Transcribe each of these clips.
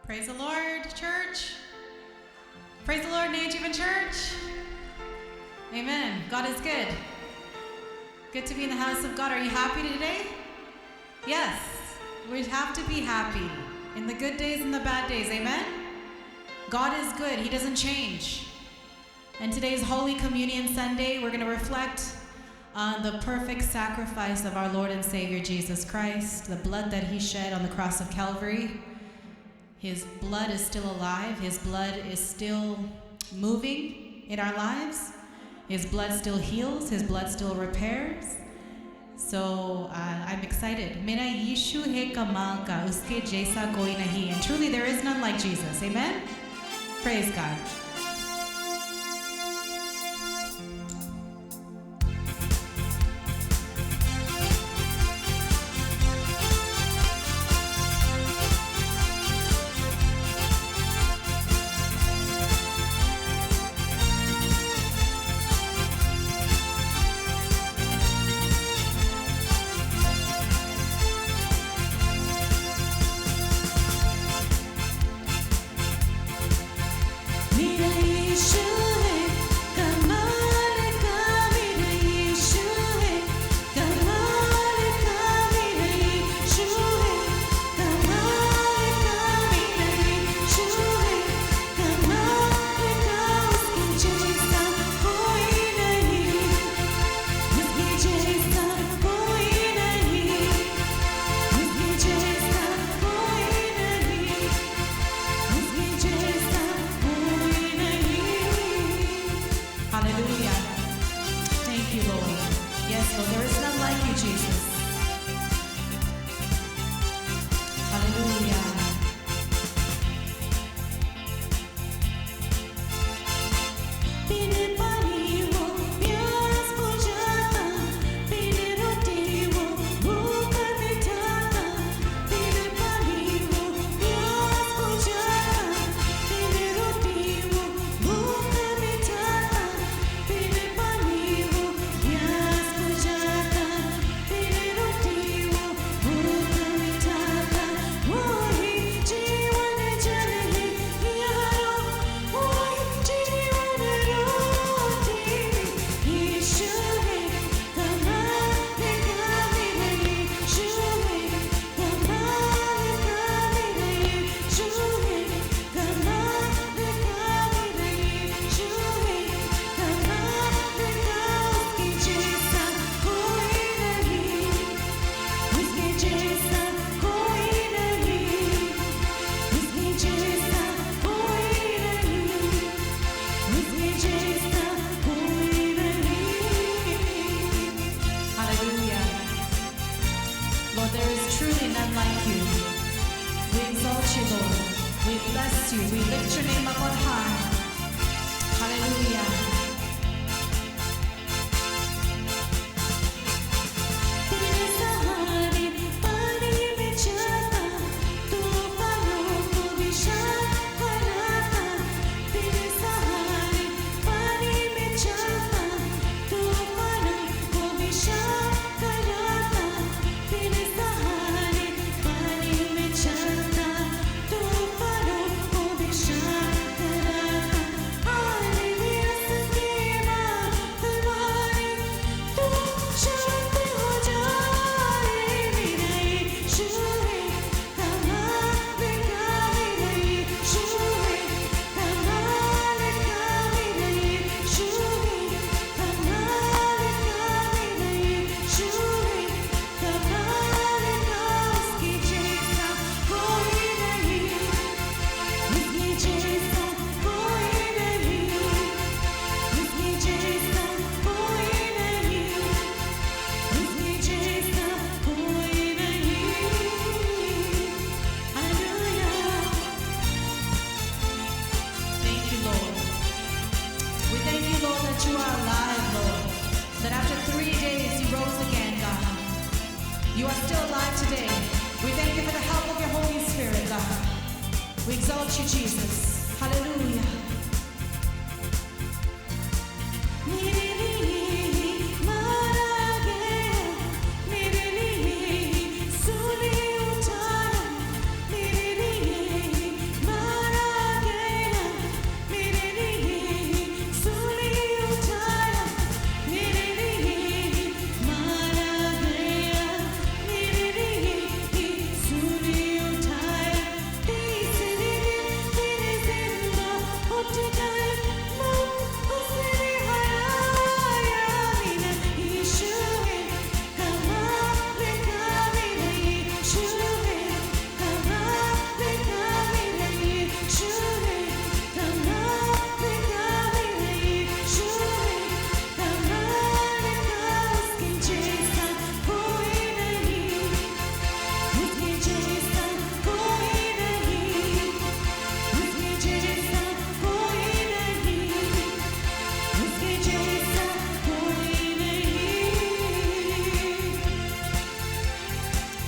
Praise the Lord, church. Praise the Lord, Najivan Church. Amen. God is good. Good to be in the house of God. Are you happy today? Yes. We have to be happy in the good days and the bad days. Amen. God is good. He doesn't change. And today's Holy Communion Sunday, we're going to reflect on the perfect sacrifice of our Lord and Savior Jesus Christ, the blood that he shed on the cross of Calvary. His blood is still alive. His blood is still moving in our lives. His blood still heals. His blood still repairs. So I'm excited. Mera Yishu hai kamal ka, uske jaisa koi nahi. And truly there is none like Jesus. Amen? Praise God.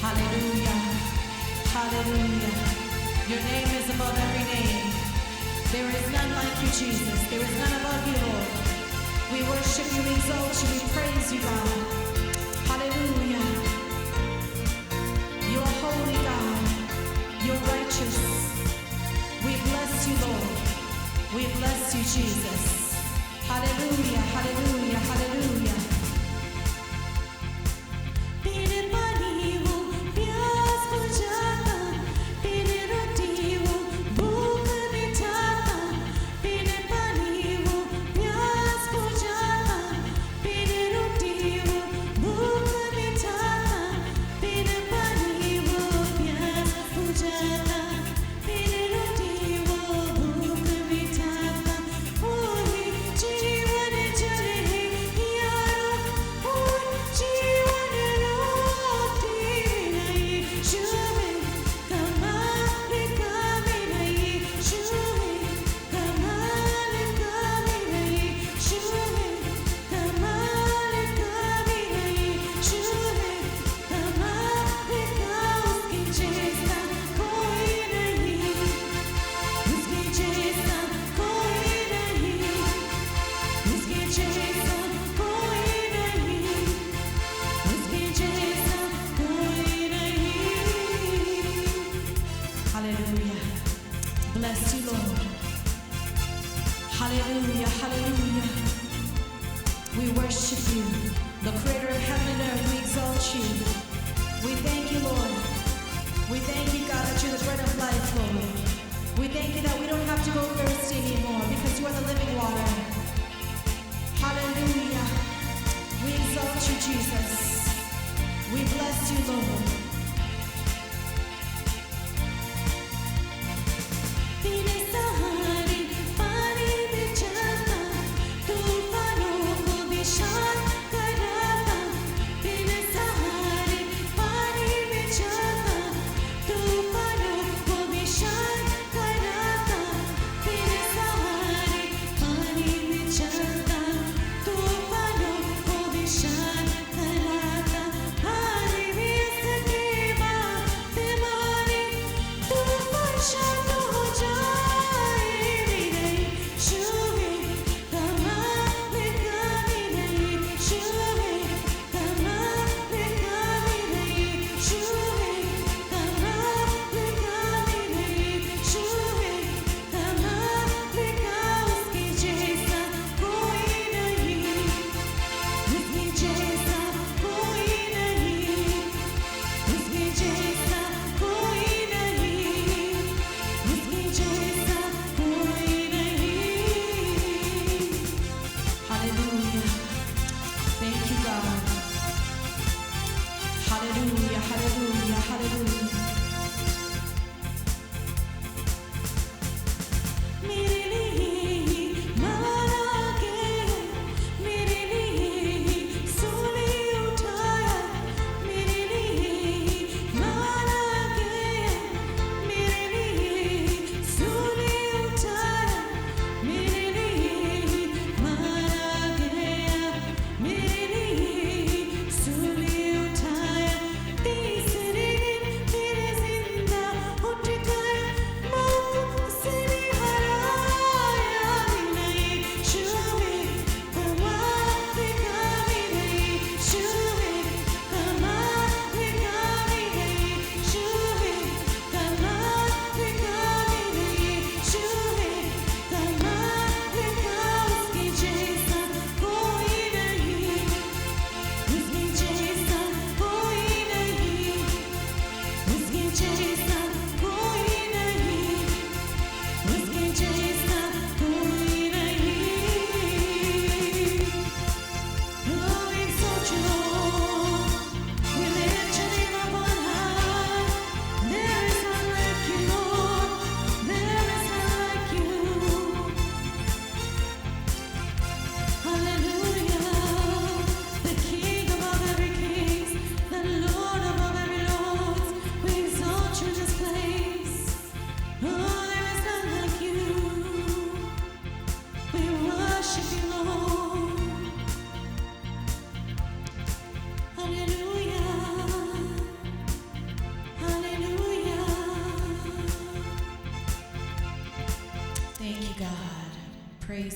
Hallelujah. Hallelujah. Your name is above every name. There is none like you, Jesus. There is none above you, Lord. We worship you, we exalt you, we praise you, God. Hallelujah. You are holy, God. You're righteous. We bless you, Lord. We bless you, Jesus. Hallelujah, hallelujah, hallelujah. Bless you, Lord. Hallelujah, hallelujah. We worship you, the creator of heaven and earth. We exalt you. We thank you, Lord. We thank you, God, that you're the bread of life, Lord. We thank you that we don't have to go thirsty anymore because you are the living water. Hallelujah. We exalt you, Jesus. We bless you, Lord.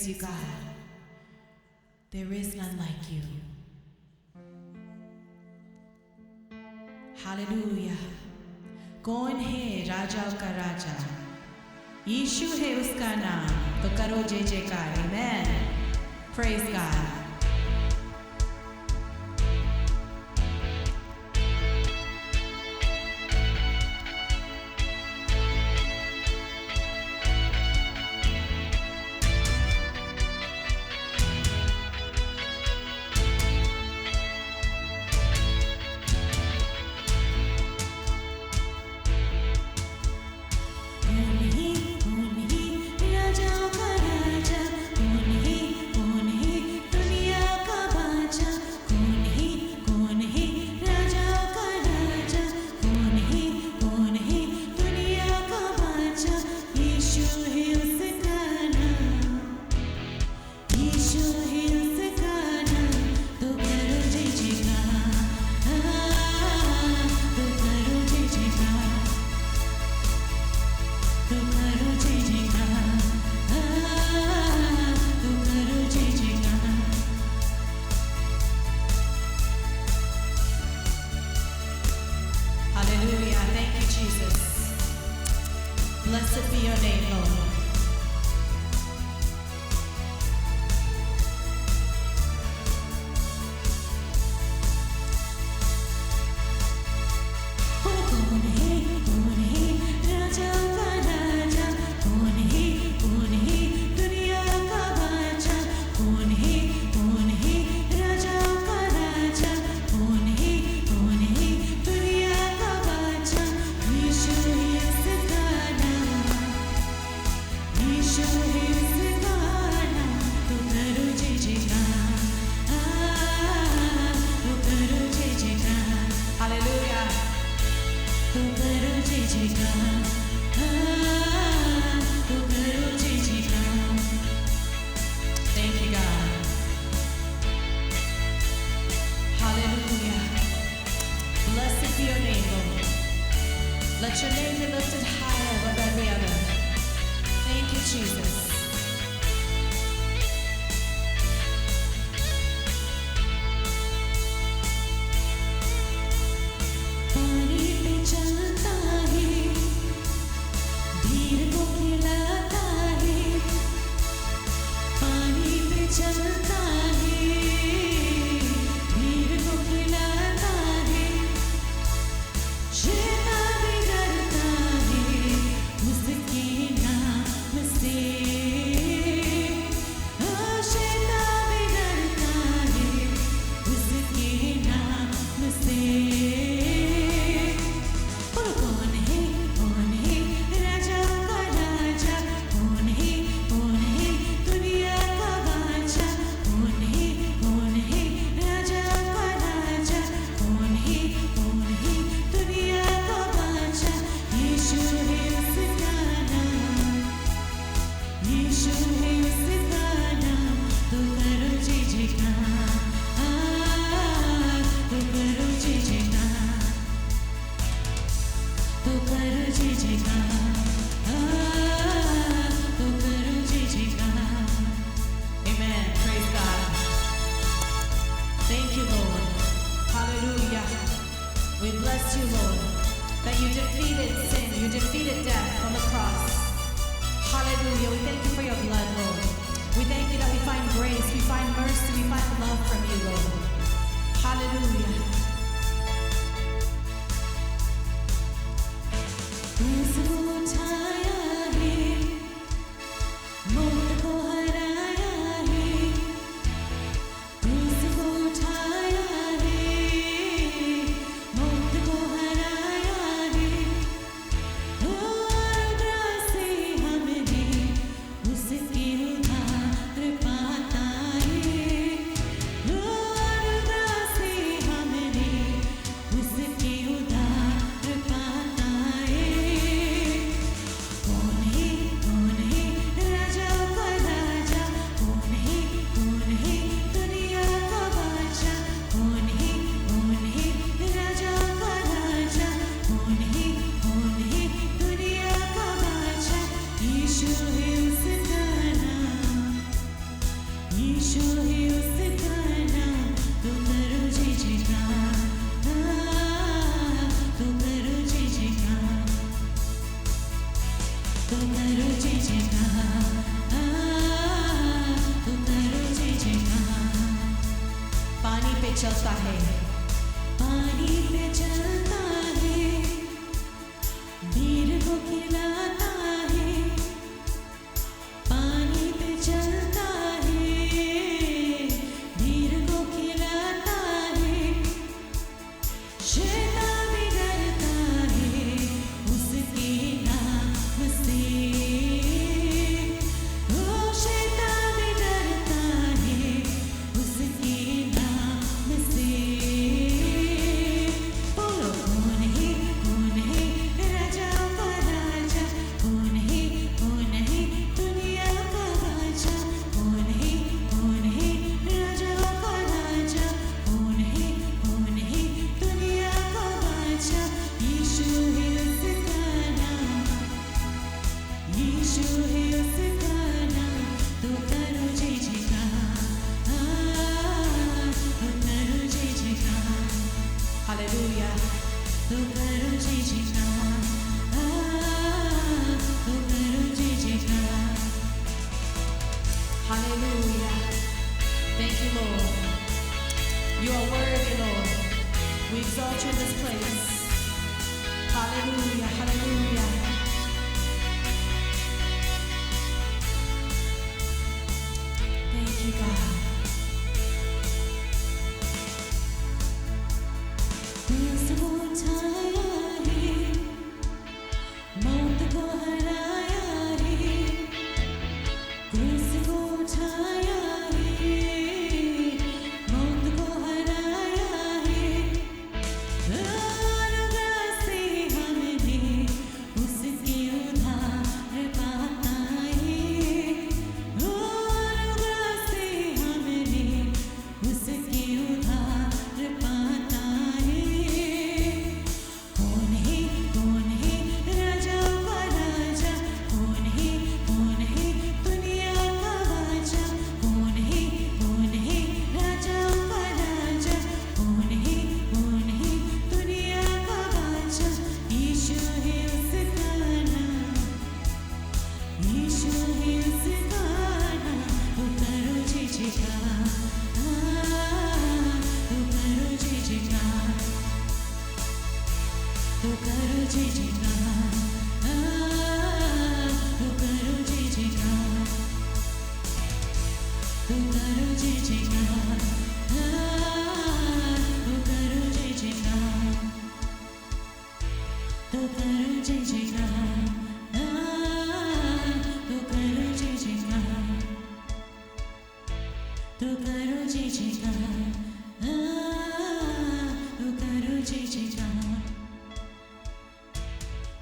praise you, God. There is none like you. Hallelujah. कौन है राजाओं का राजा? यीशु है उसका नाम, तो करो जय जयकार. Amen. Praise God. Blessed be your name, Lord. Let your name be lifted higher above every other. Thank you, Jesus. We bless you, Lord, that you defeated sin, you defeated death on the cross. Hallelujah. We thank you for your blood, Lord. We thank you that we find grace, we find mercy, we find love from you, Lord. Hallelujah. Hallelujah. तो करो जय जयकार, तो करो जय जयकार, तो करो जय जयकार, तो करो जय जयकार, तो करो जय जयकार, तो करो जय जयकार, तो करो जय जयकार, तो करो जय जयकार,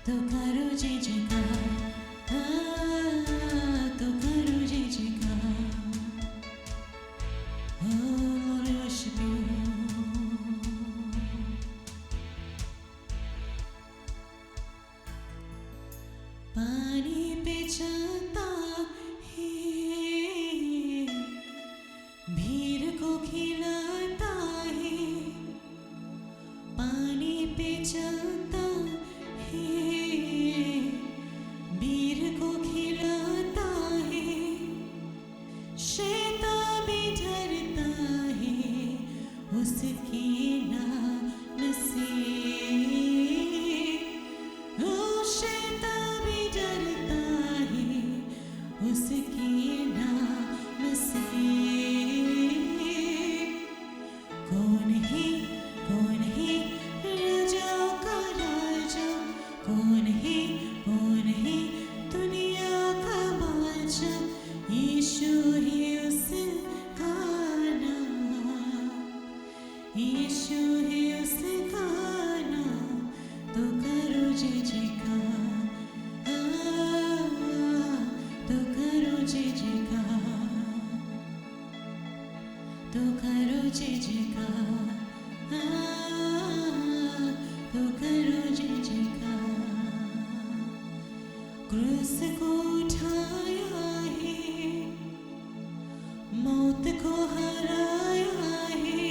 तो करो जय जयकार, तो करो जय जयकार. Oh Lord, I worship you. पानी पे चलता है, भीड़ को खिलाता है. पानी पे चलता है, भीड़ को खिलाता है. शैतान भी डरता है उसके नाम से. ओ शैतान भी डरता है उसके नाम से. कौन है राजाओं का राजा, कौन है दुनिया का बादशाह. यीशु है उसका नाम, यीशु है उसका नाम. तो करो जय जयकार, तो करो जय जयकार, तो करो जय जयकार, तो करो जय जयकार. क्रूस को उठाया है, मौत को हराया है.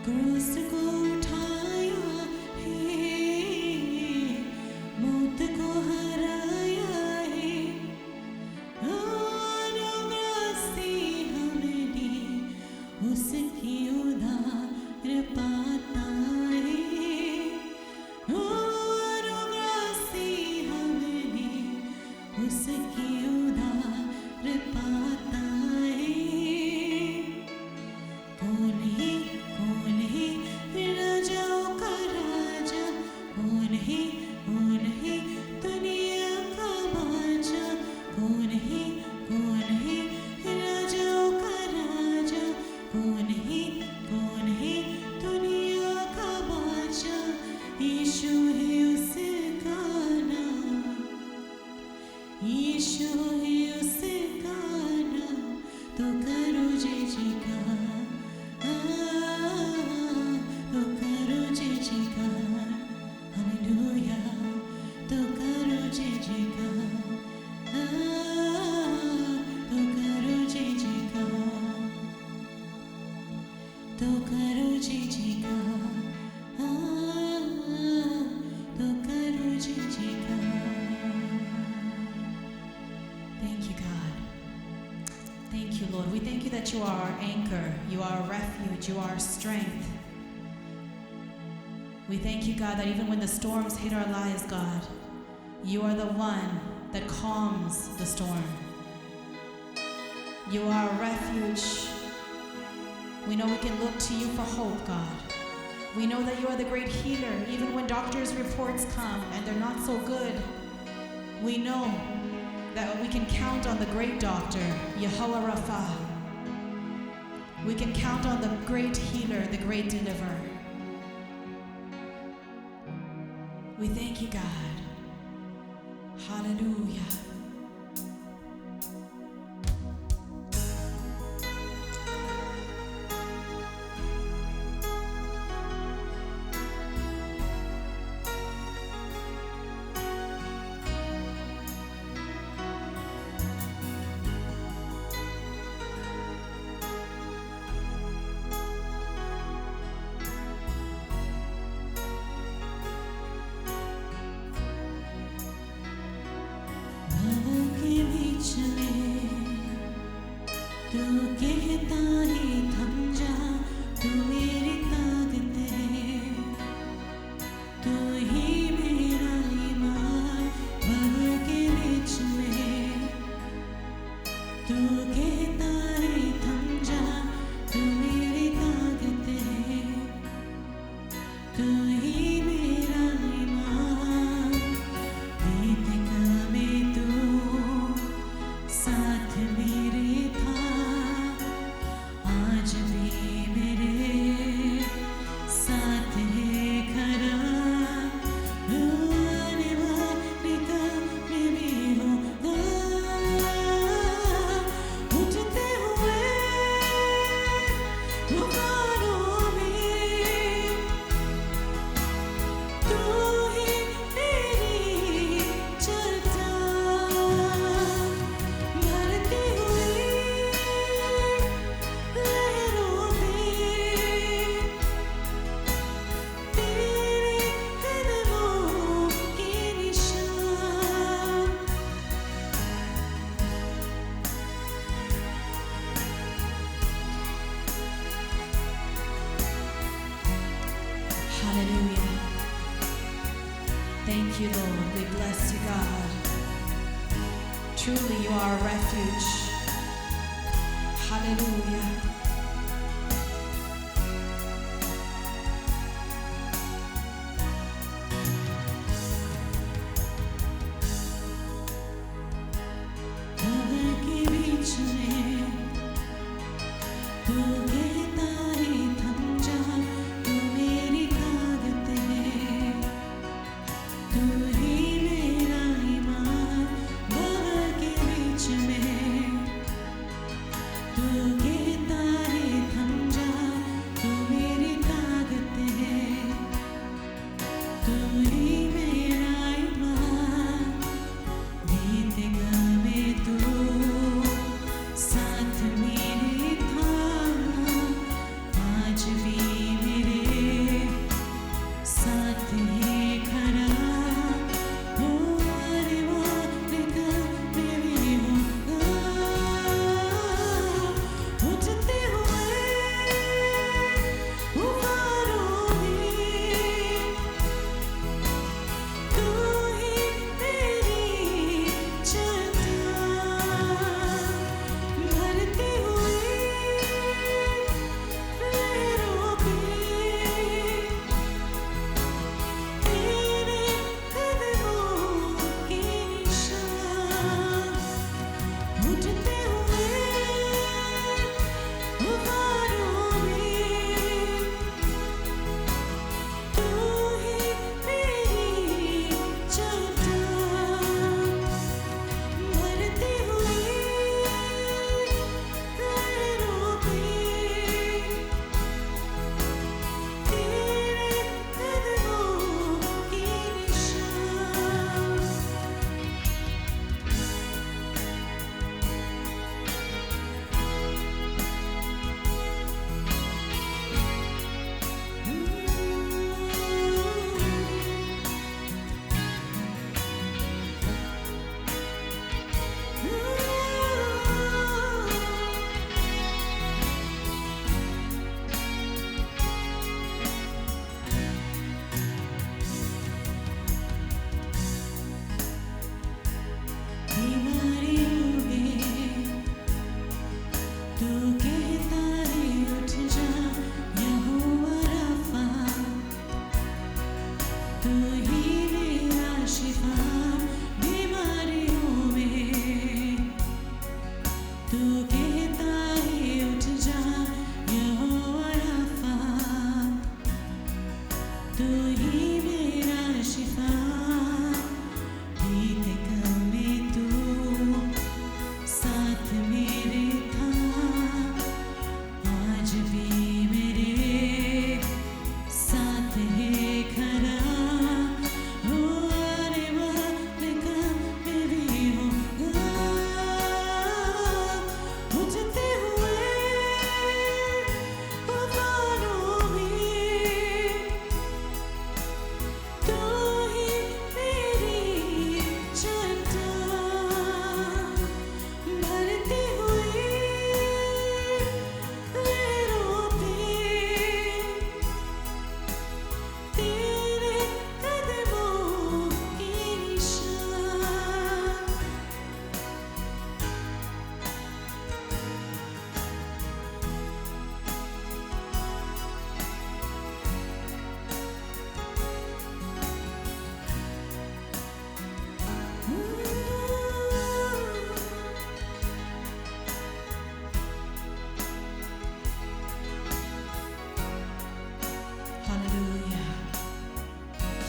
क्रूस को उठाया है, मौत को हराया है. अनुग्रह से हमने उसकी उधार पाता है. अनुग्रह से हमने उसकी उधार पाता है. कौन है राजाओं का राजा, कौन है दुनिया का बादशाह. कौन है राजाओं का राजा, कौन है दुनिया का बादशाह. यीशु है उसका नाम, यीशु है उसका नाम. तो करो जय जयकार, तो करो जय जयकार. हालेलुया. तो करो जय जयकार, तो करो जय जयकार, तो करो जय जयकार, तो करो जय जयकार. Thank you, God. Thank you, Lord. We thank you that you are our anchor, you are our refuge, you are our strength. We thank you, God, that even when the storms hit our lives, God, you are the one that calms the storm. You are our refuge. We know we can look to you for hope, God. We know that you are the great healer, even when doctors' reports come and they're not so good. We know that we can count on the great doctor, Yehovah Rapha. We can count on the great healer, the great deliverer. We thank you, God. Hallelujah. Hallelujah. Thank you, Lord. We bless you, God. Truly, you are a refuge. Hallelujah.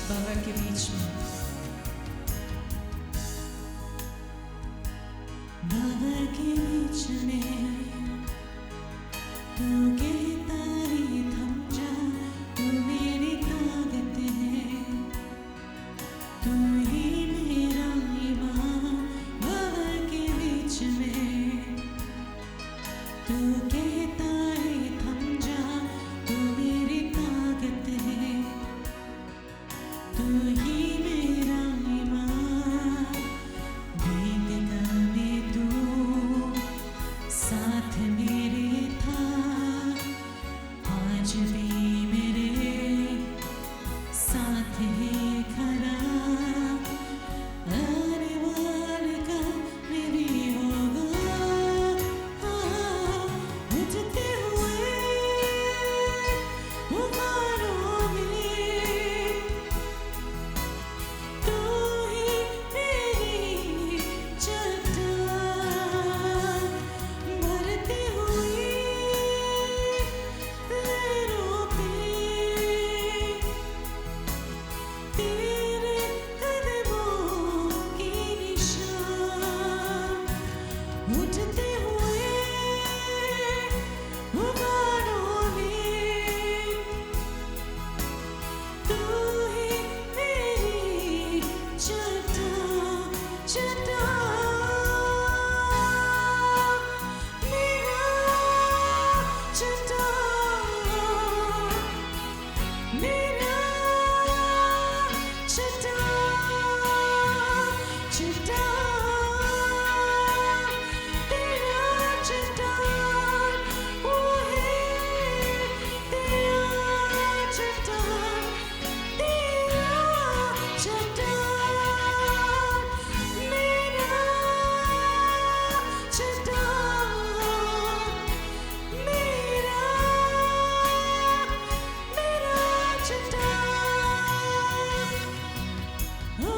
भंवर के बीच में, भंवर के बीच में तू कहता ही थम जा, तू मेरी ताकत है, तू ही मेरा ईमान। भंवर के बीच में तू कहता ही थम जा, तू मेरी ताकत है, तू ही मेरा ईमान। वेदना में तू साथ मेरे था, आज भी मेरे साथ है खड़ा। आने वाले कल में भी होगा, उठते हुए उम्रों में तू ही मेरी चट्टान। भरती हुई लहरों पे तेरे कदमों के निशान, उठते हुए उम्रों में तू ही मेरी चट्टान। चट्टान मेरा चट्टान, मेरा चट्टान। चट्टान तेरा चट्टान, वो है तेरा चट्टान, तेरा चट्टान, मेरा चट्टान, मेरा चट्टान। ओ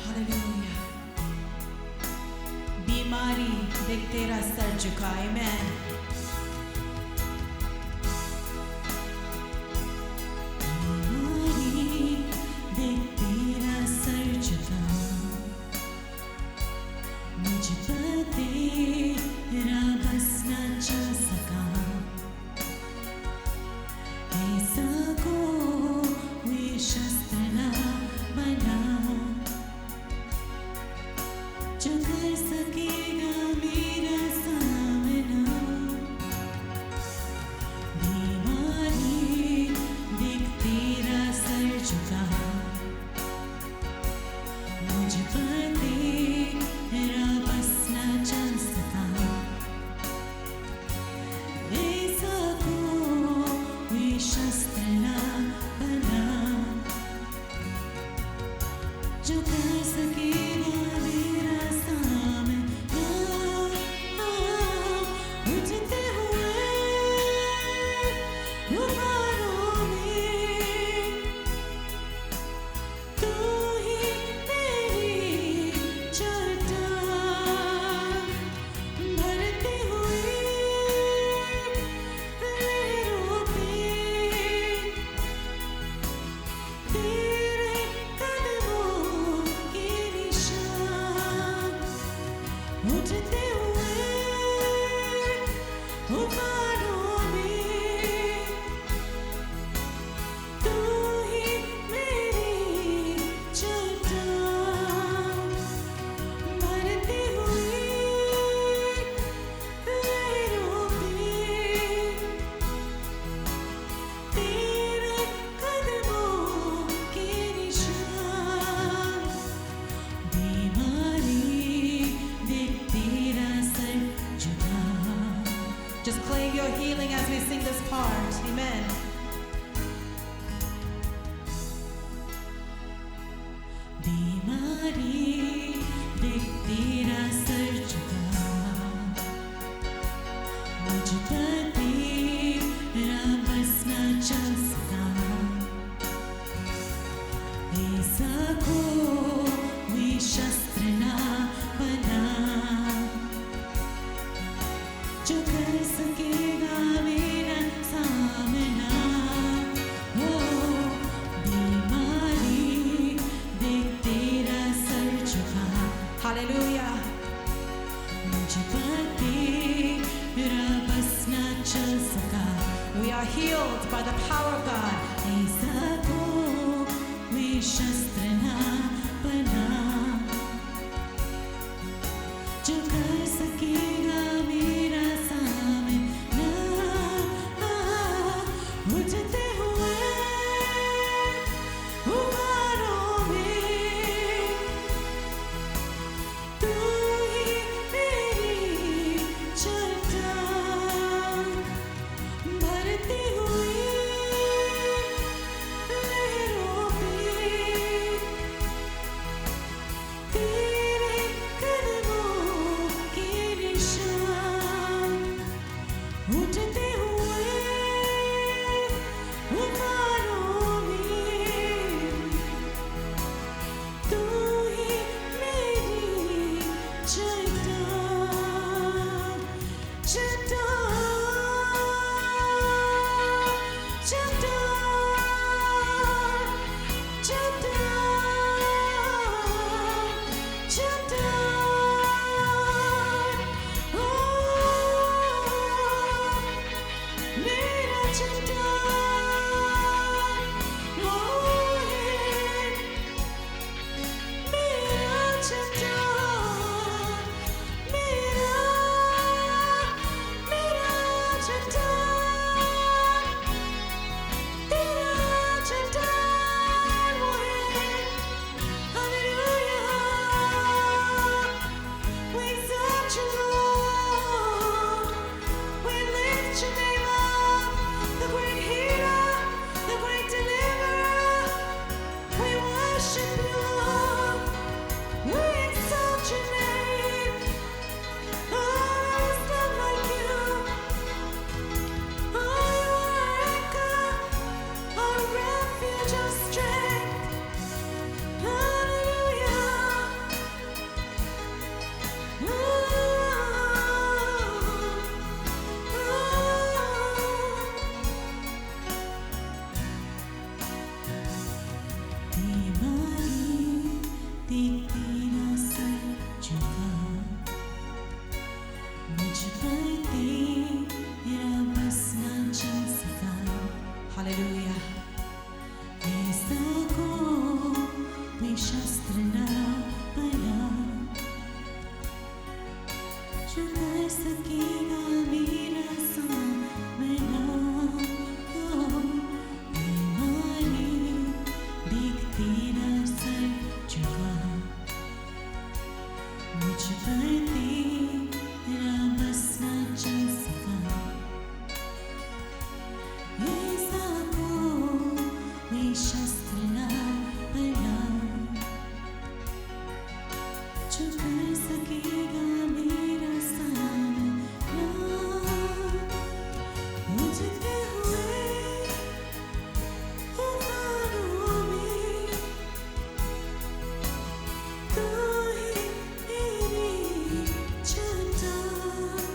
हालेलुया। बीमारी देख तेरा सर झुका, आमेन। बीमारी देख तेरा सर झुका, मुझ पर तेरा बस न चल सका। ऐसा कोई शस्त्र न बना जो कर सकेगा मेरा सामना। बीमारी देख तेरा सर झुका, मुझ पर तेरा बस न चल सका। ऐसा कोई शस्त्र न बना जो कर सकेगा मेरा सामना। उठते हुए उम्रों में तू ही मेरी चट्टान। भरती हुई लहरों पे बीमारी देख तेरा सर झुका मुझ पर तेरा बस न चल सका ऐसा कोई शस्त्र ना बना जो कर सकेगा मेरा सामना हो बीमारी देख तेरा सर झुका Hallelujah. मुझ पर तेरा बस न चल सका We are healed by the power of God. ऐसा कोई शस्त्र ना बना जो कर सकेगा मेरा सामना उठते हुए उबारों में तू ही मेरी चट्टान भरती हुई लहरों में तेरे कदमों के निशान उठते हुए उबारों में तू ही मेरी चट्टान चट्टान चट्टान चट्टान चट्टान ओ मेरा चट्टान ओ मेरा चट्टान मेरा चट्टान तेरा चट्टान वो है hallelujah we exalt you Lord we lift your name up the great healer the great deliverer we worship you Lord we exalt your name oh there's none like you oh you are our anchor our refuge our strength hallelujah बीमारी देख तेरा sir झुका मुझ पर तेरा बस न चल सका Hallelujah. ऐसा कोई शस्त्र ना बना जो कर सकेगा मेरा सामना ओ बीमारी देख तेरा सर झुका मुझ पर तेरा बस न चल सका ऐसा कोई शस्त्र ना बना जो कर सकेगा मेरा सामना उठते हुए उबारों में तू ही मेरी चट्टान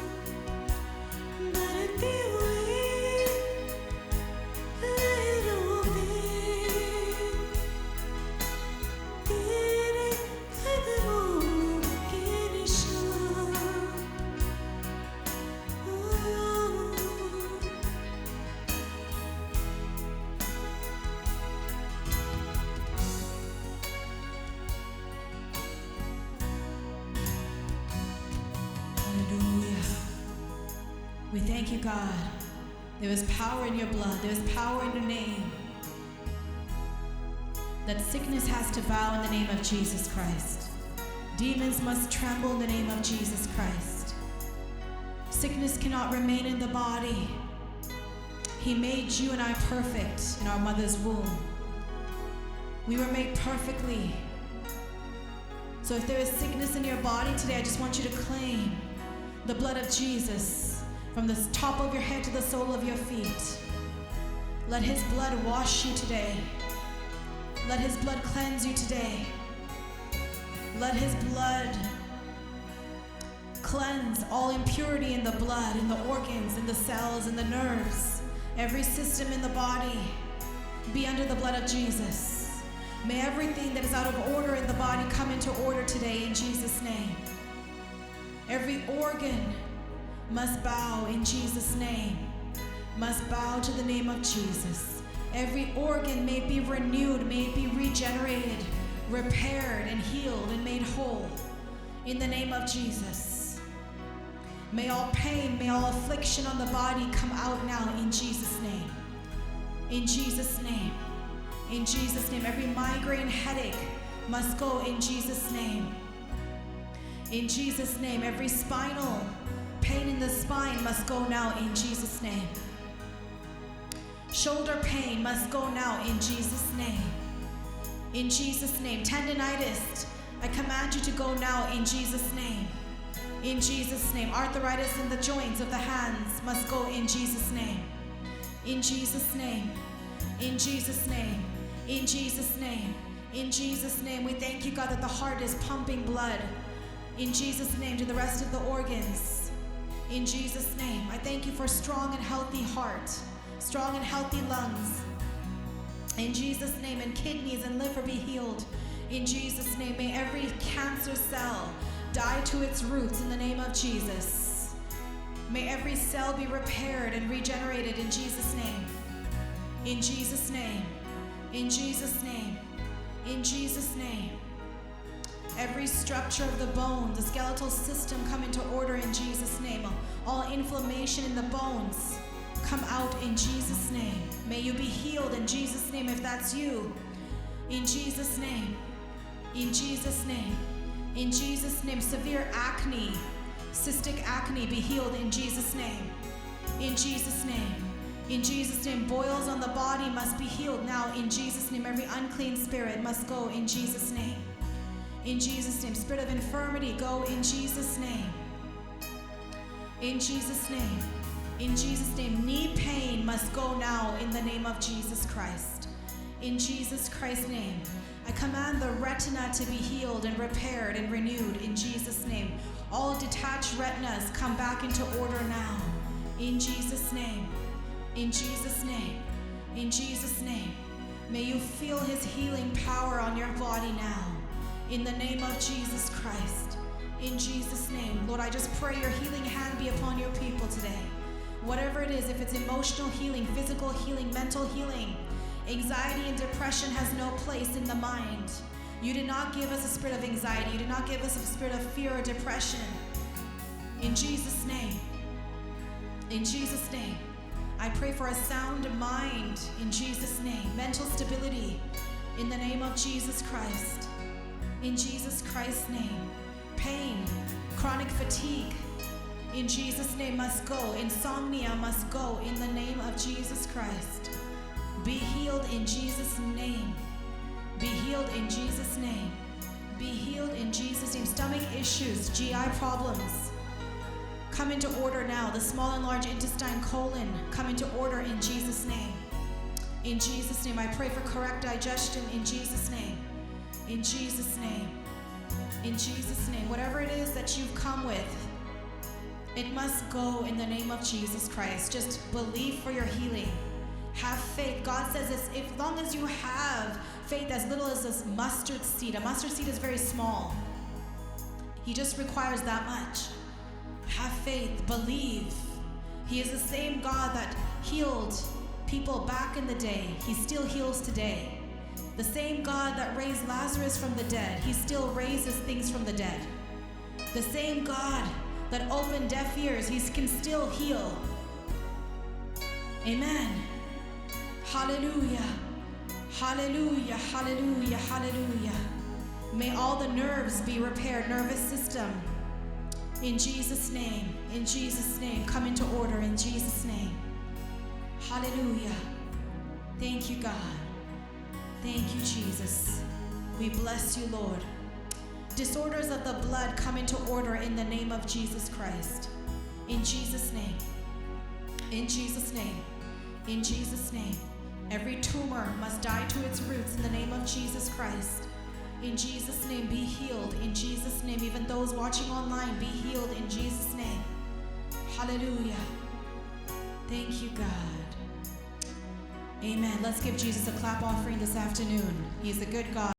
भरती हुई लहरों में तेरे कदमों के निशान Hallelujah. We thank you, God. There is power in your blood. There is power in your name. That sickness has to bow in the name of Jesus Christ. Demons must tremble in the name of Jesus Christ. Sickness cannot remain in the body. He made you and I perfect in our mother's womb. We were made perfectly So if there is sickness in your body today, I just want you to claim the blood of Jesus from the top of your head to the sole of your feet. Let his blood wash you today. Let his blood cleanse you today. Let his blood cleanse all impurity in the blood, in the organs, in the cells, in the nerves, every system in the body be under the blood of Jesus. May everything that is out of order in the body come into order today in Jesus' name. Every organ must bow in Jesus' name, must bow to the name of Jesus. Every organ may be renewed, may it be regenerated, repaired and healed and made whole in the name of Jesus. May all pain, may all affliction on the body come out now in Jesus' name. In Jesus' name. In Jesus' name. Every migraine headache must go in Jesus' name. In Jesus' name. Every spinal pain in the spine must go now in Jesus' name. Shoulder pain must go now in Jesus' name. In Jesus' name. Tendinitis, I command you to go now in Jesus' name. In Jesus' name. Arthritis in the joints of the hands must go in Jesus' name. In Jesus' name. In Jesus' name. In Jesus' name. In Jesus' name. We thank you, God, that the heart is pumping blood. In Jesus' name to the rest of the organs. In Jesus' name. I thank you for strong and healthy heart. Strong and healthy lungs. In Jesus' name. And kidneys and liver be healed. In Jesus' name. May every cancer cell die to its roots in the name of Jesus. May every cell be repaired and regenerated in Jesus' name. In Jesus' name. In Jesus' name. In Jesus' name. Every structure of the bone, the skeletal system come into order in Jesus' name. All inflammation in the bones come out in Jesus' name. May you be healed in Jesus' name if that's you. In Jesus' name. In Jesus' name. In Jesus' name. Severe acne, cystic acne be healed in Jesus' name. In Jesus' name. In Jesus' name. Boils on the body must be healed now in Jesus' name. Every unclean spirit must go in Jesus' name. In Jesus' name. Spirit of infirmity, go in Jesus' name. In Jesus' name. In Jesus' name. Knee pain must go now in the name of Jesus Christ. In Jesus Christ's name. I command the retina to be healed and repaired and renewed in Jesus' name. All detached retinas come back into order now. In Jesus' name. In Jesus' name. In Jesus' name. May you feel his healing power on your body now. In the name of Jesus Christ. In Jesus' name. Lord, I just pray your healing hand be upon your people today. Whatever it is, if it's emotional healing, physical healing, mental healing, anxiety and depression has no place in the mind. You did not give us a spirit of anxiety. You did not give us a spirit of fear or depression. In Jesus' name. In Jesus' name. I pray for a sound mind in Jesus' name. Mental stability in the name of Jesus Christ. In Jesus Christ's name. Pain, chronic fatigue in Jesus' name must go. Insomnia must go in the name of Jesus Christ. Be healed in Jesus' name. Be healed in Jesus' name. Be healed in Jesus' name. Stomach issues, GI problems, come into order now. The small and large intestine, colon, come into order in Jesus' name. In Jesus' name. I pray for correct digestion in Jesus' name. In Jesus' name. In Jesus' name. Whatever it is that you've come with, it must go in the name of Jesus Christ. Just believe for your healing. Have faith. God says this, if long as you have faith as little as a mustard seed. A mustard seed is very small. He just requires that much. Have faith. Believe. He is the same God that healed people back in the day. He still heals today. The same God that raised Lazarus from the dead. He still raises things from the dead. The same God that opened deaf ears. He can still heal. Amen. Hallelujah. Hallelujah. Hallelujah. Hallelujah. May all the nerves be repaired. Nervous system. In Jesus' name. In Jesus' name. Come into order in Jesus' name. Hallelujah. Thank you, God. Thank you, Jesus. We bless you, Lord. disorders of the blood come into order in the name of Jesus Christ. In Jesus' name. In Jesus' name. In Jesus' name. Every tumor must die to its roots in the name of Jesus Christ. In Jesus' name, be healed. In Jesus' name, even those watching online, be healed in Jesus' name. Hallelujah. Thank you, God. Amen. Let's give Jesus a clap offering this afternoon. He's a good God.